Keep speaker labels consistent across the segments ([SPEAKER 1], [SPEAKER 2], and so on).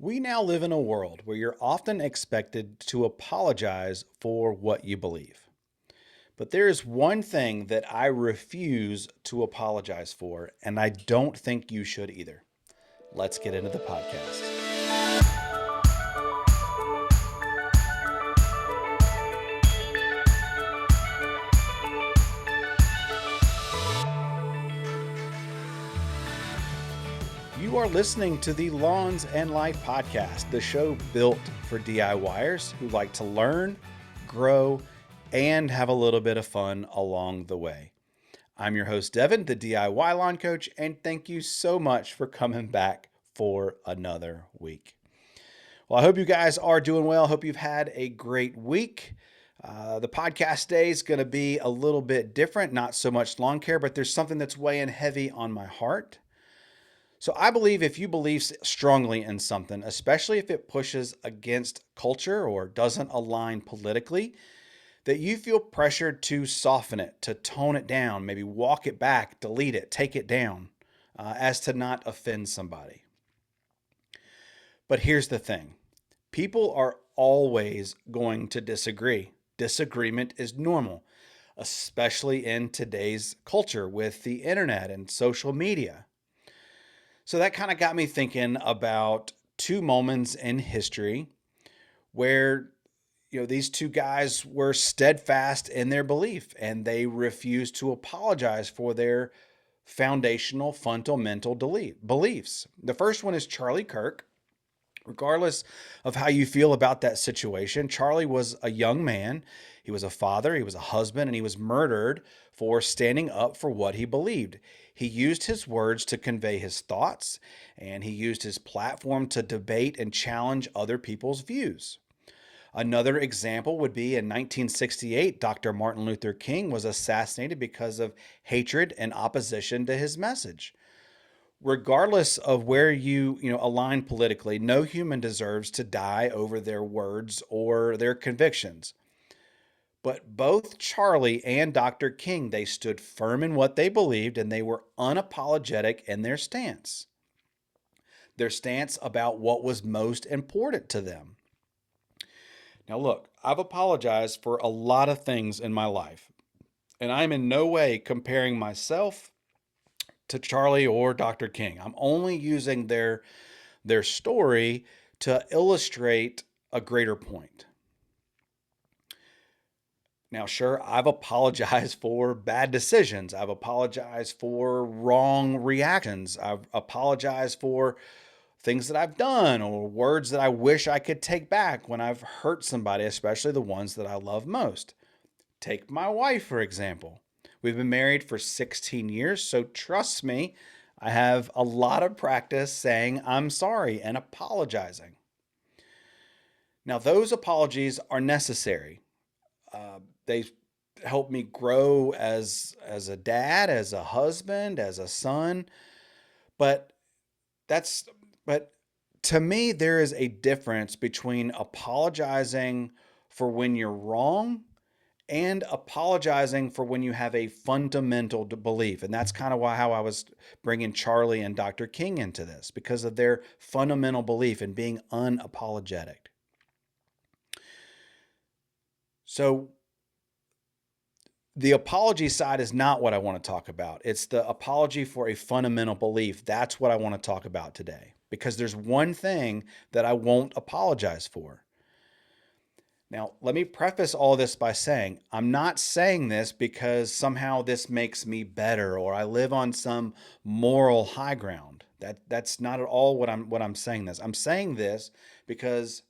[SPEAKER 1] We now live in a world where you're often expected to apologize for what you believe. But there is one thing that I refuse to apologize for, and I don't think you should either. Let's get into the podcast. You are listening to the Lawns and Life podcast, the show built for DIYers who like to learn, grow, and have a little bit of fun along the way. I'm your host, Devin, the DIY lawn coach, and thank you so much for coming back for another week. Well, I hope you guys are doing well. Hope you've had a great week. The podcast day is going to be a little bit different, not so much lawn care, but there's something that's weighing heavy on my heart. So I believe if you believe strongly in something, especially if it pushes against culture or doesn't align politically, that you feel pressured to soften it, to tone it down, maybe walk it back, delete it, take it down, as to not offend somebody. But here's the thing. People are always going to disagree. Disagreement is normal, especially in today's culture with the internet and social media. So that kind of got me thinking about two moments in history where these two guys were steadfast in their belief and they refused to apologize for their foundational fundamental beliefs. The first one is Charlie Kirk. Regardless of how you feel about that situation, Charlie was a young man. He was a father, he was a husband, and he was murdered for standing up for what he believed. He used his words to convey his thoughts, and he used his platform to debate and challenge other people's views. Another example would be in 1968, Dr. Martin Luther King was assassinated because of hatred and opposition to his message. Regardless of where you align politically, no human deserves to die over their words or their convictions. But both Charlie and Dr. King, they stood firm in what they believed and they were unapologetic in their stance. Their stance about what was most important to them. Now look, I've apologized for a lot of things in my life, and I'm in no way comparing myself to Charlie or Dr. King. I'm only using their story to illustrate a greater point. Now, sure, I've apologized for bad decisions. I've apologized for wrong reactions. I've apologized for things that I've done or words that I wish I could take back when I've hurt somebody, especially the ones that I love most. Take my wife, for example. We've been married for 16 years, so trust me, I have a lot of practice saying I'm sorry and apologizing. Now, those apologies are necessary. They help me grow as a dad, as a husband, as a son. But but to me, there is a difference between apologizing for when you're wrong and apologizing for when you have a fundamental belief. And that's kind of how I was bringing Charlie and Dr. King into this, because of their fundamental belief in being unapologetic. So the apology side is not what I want to talk about. It's the apology for a fundamental belief. That's what I want to talk about today, because there's one thing that I won't apologize for. Now, let me preface all this by saying, I'm not saying this because somehow this makes me better or I live on some moral high ground. That's not at all what I'm saying this. I'm saying this because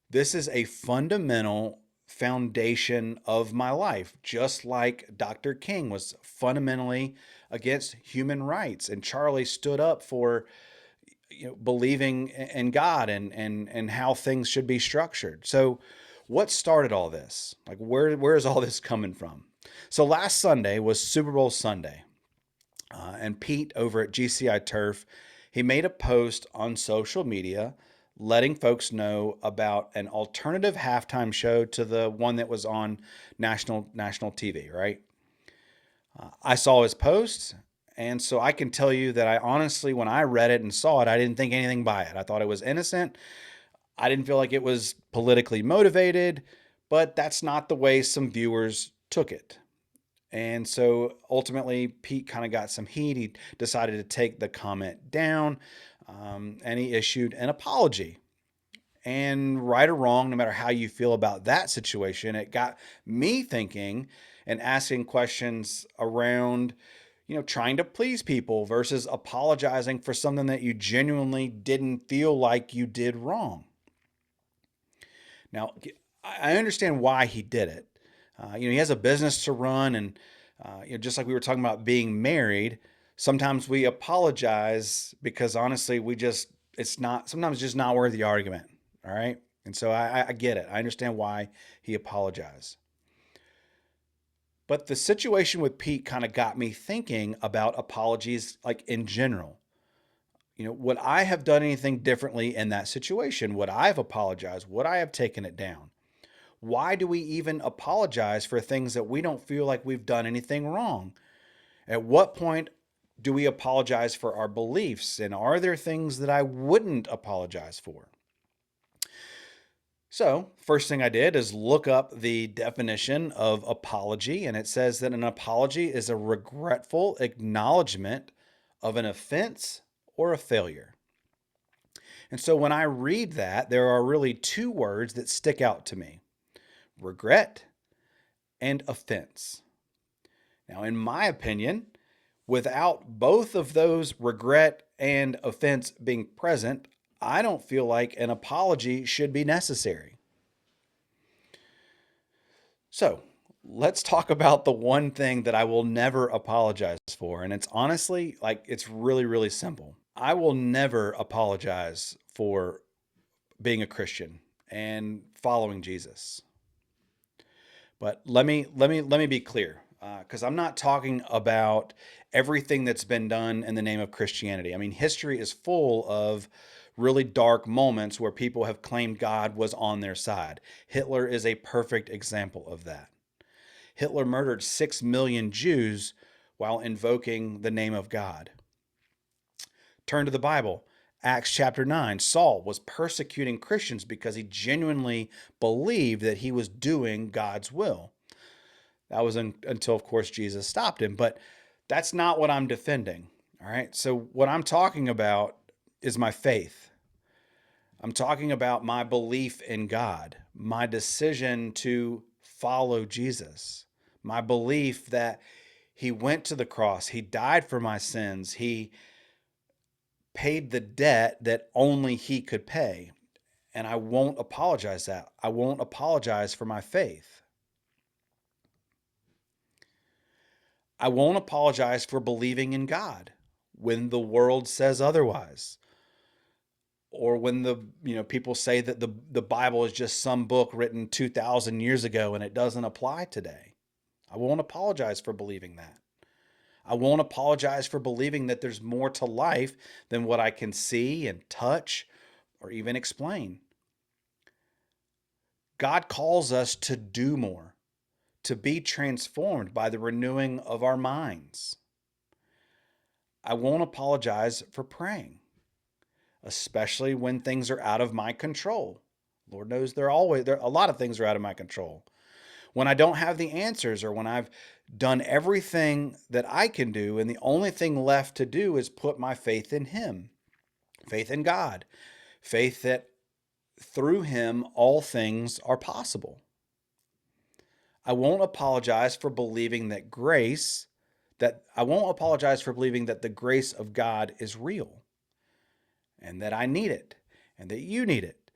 [SPEAKER 1] this is a fundamental foundation of my life, just like Dr. King was fundamentally against human rights and Charlie stood up for believing in God and how things should be structured. So what started all this? Like where is all this coming from? So last Sunday was Super Bowl Sunday. And Pete over at GCI Turf, he made a post on social media letting folks know about an alternative halftime show to the one that was on national TV, right? I saw his post And so I can tell you that I honestly, when I read it and saw it, I didn't think anything by it. I thought it was innocent. I didn't feel like it was politically motivated, but that's not the way some viewers took it. And so ultimately, Pete kind of got some heat. He decided to take the comment down, and he issued an apology. And right or wrong, no matter how you feel about that situation, it got me thinking and asking questions around, trying to please people versus apologizing for something that you genuinely didn't feel like you did wrong. Now, I understand why he did it. He has a business to run, and just like we were talking about being married, sometimes we apologize because honestly, it's not sometimes just not worth the argument. All right, and so I get it. I understand why he apologized. But the situation with Pete kind of got me thinking about apologies, like in general. Would I have done anything differently in that situation? Would I have apologized? Would I have taken it down? Why do we even apologize for things that we don't feel like we've done anything wrong? At what point do we apologize for our beliefs? And are there things that I wouldn't apologize for? So, first thing I did is look up the definition of apology, and it says that an apology is a regretful acknowledgement of an offense or a failure. And so when I read that, there are really two words that stick out to me: regret and offense. Now, in my opinion, without both of those, regret and offense, being present, I don't feel like an apology should be necessary. So let's talk about the one thing that I will never apologize for. And it's honestly it's really, really simple. I will never apologize for being a Christian and following Jesus. But let me be clear, because I'm not talking about everything that's been done in the name of Christianity. I mean, history is full of really dark moments where people have claimed God was on their side. Hitler is a perfect example of that. Hitler murdered 6 million Jews while invoking the name of God. Turn to the Bible. Acts chapter 9. Saul was persecuting Christians because he genuinely believed that he was doing God's will. That was until, of course, Jesus stopped him. But that's not what I'm defending. All right. So, what I'm talking about is my faith. I'm talking about my belief in God, my decision to follow Jesus, my belief that he went to the cross, he died for my sins, he paid the debt that only he could pay. And I won't apologize that. I won't apologize for my faith. I won't apologize for believing in God when the world says otherwise. Or when people say that the Bible is just some book written 2,000 years ago and it doesn't apply today. I won't apologize for believing that. I won't apologize for believing that there's more to life than what I can see and touch or even explain. God calls us to do more, to be transformed by the renewing of our minds. I won't apologize for praying, especially when things are out of my control. Lord knows there a lot of things are out of my control. When I don't have the answers, or when I've done everything that I can do and the only thing left to do is put my faith in him, faith in God, faith that through him all things are possible. I won't apologize for believing that I won't apologize for believing that the grace of God is real and that I need it and that you need it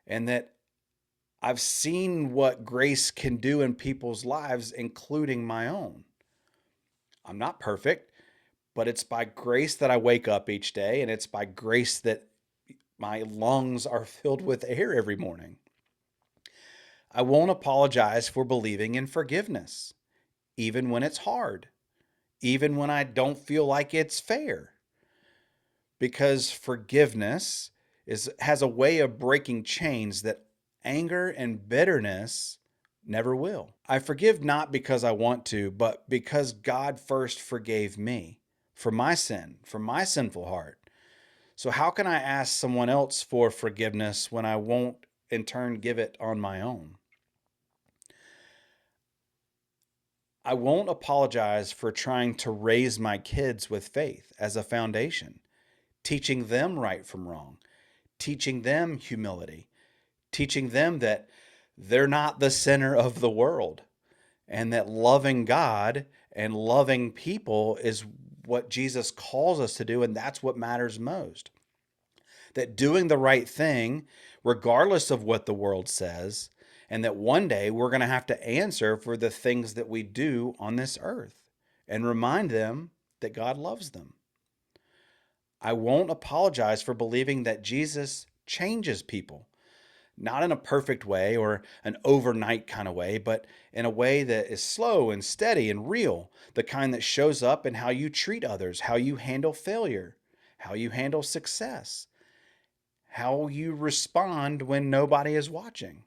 [SPEAKER 1] and that I've seen what grace can do in people's lives, including my own. I'm not perfect, but it's by grace that I wake up each day, and it's by grace that my lungs are filled with air every morning. I won't apologize for believing in forgiveness, even when it's hard, even when I don't feel like it's fair, because forgiveness has a way of breaking chains that anger and bitterness never will. I forgive not because I want to, but because God first forgave me. for my sin, for my sinful heart. So how can I ask someone else for forgiveness when I won't in turn give it on my own? I won't apologize for trying to raise my kids with faith as a foundation, teaching them right from wrong, teaching them humility, teaching them that they're not the center of the world, and that loving God and loving people is what Jesus calls us to do, and that's what matters most. That doing the right thing, regardless of what the world says, and that one day we're going to have to answer for the things that we do on this earth, and remind them that God loves them. I won't apologize for believing that Jesus changes people, not in a perfect way or an overnight kind of way, but in a way that is slow and steady and real, the kind that shows up in how you treat others, how you handle failure, how you handle success, how you respond when nobody is watching.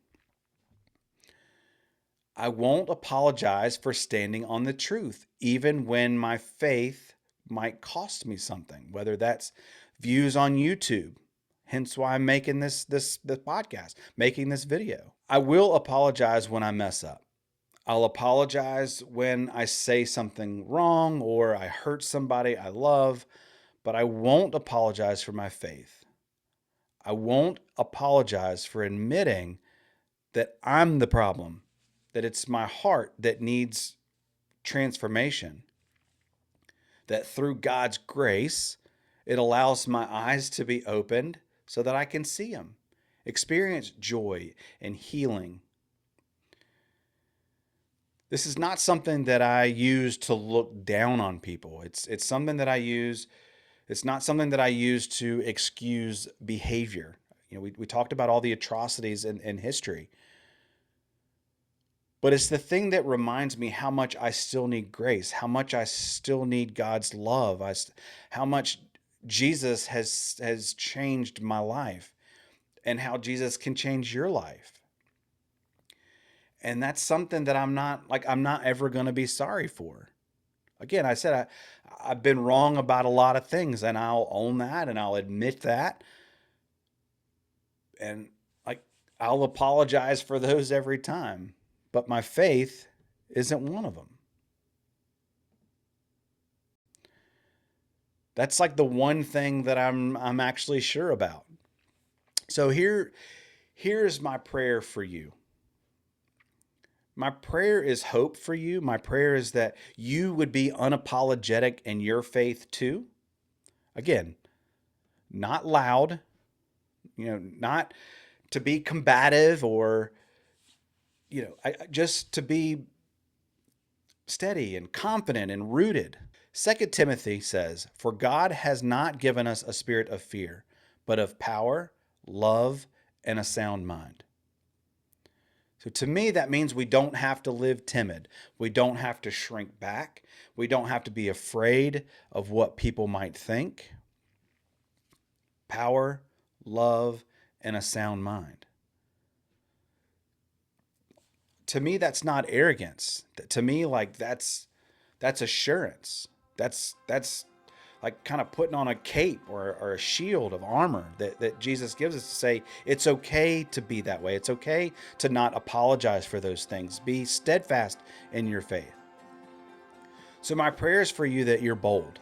[SPEAKER 1] I won't apologize for standing on the truth, even when my faith might cost me something, whether that's views on YouTube. Hence why I'm making this podcast, making this video. I will apologize when I mess up. I'll apologize when I say something wrong or I hurt somebody I love, but I won't apologize for my faith. I won't apologize for admitting that I'm the problem, that it's my heart that needs transformation, that through God's grace, it allows my eyes to be opened so that I can see Him, experience joy and healing. This is not something that I use to look down on people. It's something that I use. It's not something that I use to excuse behavior. We talked about all the atrocities in history. But it's the thing that reminds me how much I still need grace, how much I still need God's love, how much Jesus has changed my life, and how Jesus can change your life. And that's something that I'm not ever going to be sorry for. Again, I said I've been wrong about a lot of things, and I'll own that and I'll admit that. And I'll apologize for those every time. But my faith isn't one of them. That's like the one thing that I'm actually sure about. So here's my prayer for you. My prayer is hope for you. My prayer is that you would be unapologetic in your faith too. Again, not loud, not to be combative or just to be steady and confident and rooted. 2 Timothy says, "For God has not given us a spirit of fear, but of power, love, and a sound mind." So to me, that means we don't have to live timid. We don't have to shrink back. We don't have to be afraid of what people might think. Power, love, and a sound mind. To me, that's not arrogance. To me, that's assurance. That's like kind of putting on a cape or a shield of armor that Jesus gives us to say, it's okay to be that way. It's okay to not apologize for those things. Be steadfast in your faith. So my prayer is for you that you're bold.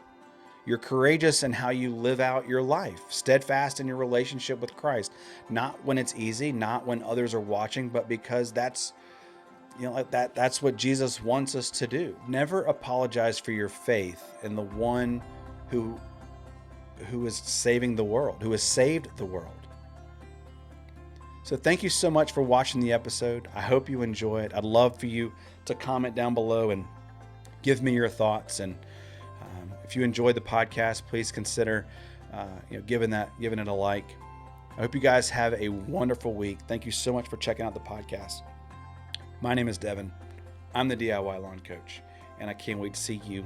[SPEAKER 1] You're courageous in how you live out your life, steadfast in your relationship with Christ, not when it's easy, not when others are watching, but because that's what Jesus wants us to do. Never apologize for your faith in the one who is saving the world, who has saved the world. So thank you so much for watching the episode. I hope you enjoy it. I'd love for you to comment down below and give me your thoughts. And if you enjoyed the podcast, please consider giving it a like. I hope you guys have a wonderful week. Thank you so much for checking out the podcast. My name is Devin. I'm the DIY Lawn Coach, and I can't wait to see you